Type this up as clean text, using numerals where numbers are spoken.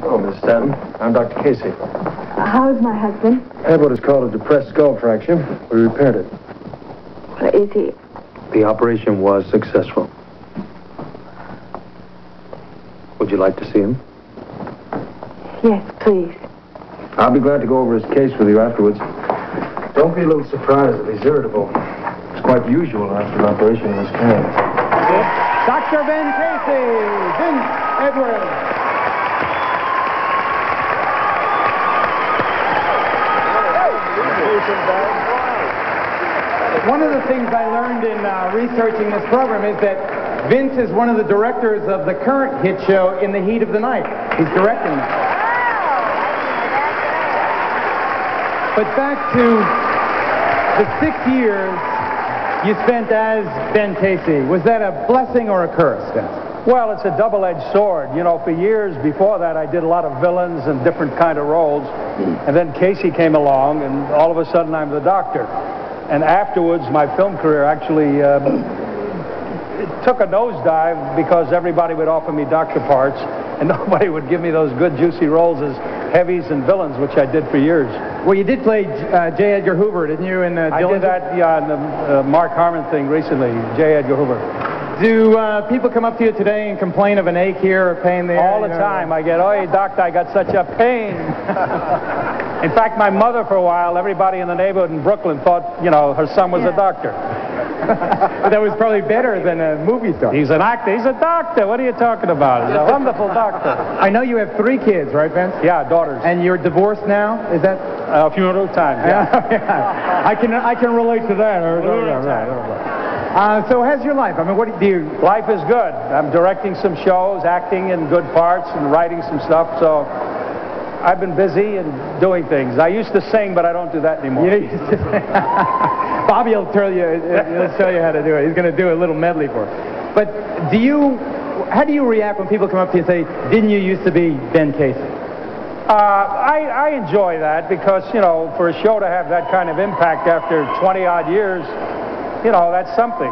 Hello, Miss Stanton. I'm Dr. Casey. How's my husband? Had what is called a depressed skull fracture. We repaired it. Is he? The operation was successful. Would you like to see him? Yes, please. I'll be glad to go over his case with you afterwards. Don't be a little surprised if he's irritable. It's quite usual after an operation of this kind. Dr. Ben Casey, Vince Edwards. One of the things I learned in researching this program is that Vince is one of the directors of the current hit show, In the Heat of the Night. He's directing it. But back to the 6 years you spent as Ben Casey. Was that a blessing or a curse, Vince? Well, it's a double-edged sword. You know, for years before that, I did a lot of villains and different kind of roles. And then Casey came along, and all of a sudden, I'm the doctor. And afterwards, my film career actually it took a nosedive because everybody would offer me doctor parts, and nobody would give me those good, juicy roles as heavies and villains, which I did for years. Well, you did play J. Edgar Hoover, didn't you? I did that, yeah, in the Mark Harmon thing recently, J. Edgar Hoover. Do people come up to you today and complain of an ache here or pain there? All the time. I get, oh, hey, doctor, I got such a pain. In fact, my mother, for a while, everybody in the neighborhood in Brooklyn thought, you know, her son was a doctor. That was probably better than a movie star. He's an actor. He's a doctor. What are you talking about? He's a wonderful doctor. I know you have 3 kids, right, Vince? Yeah, daughters. And you're divorced now? Is that? A few at a time, yeah. I can relate to that. So how's your life? I mean, what do you... Life is good. I'm directing some shows, acting in good parts, and writing some stuff, so I've been busy and doing things. I used to sing, but I don't do that anymore. You used to sing. Bobby will tell you, he'll show you how to do it. He's going to do a little medley for us. But how do you react when people come up to you and say, didn't you used to be Ben Casey? I enjoy that because, you know, for a show to have that kind of impact after 20-odd years, you know, that's something.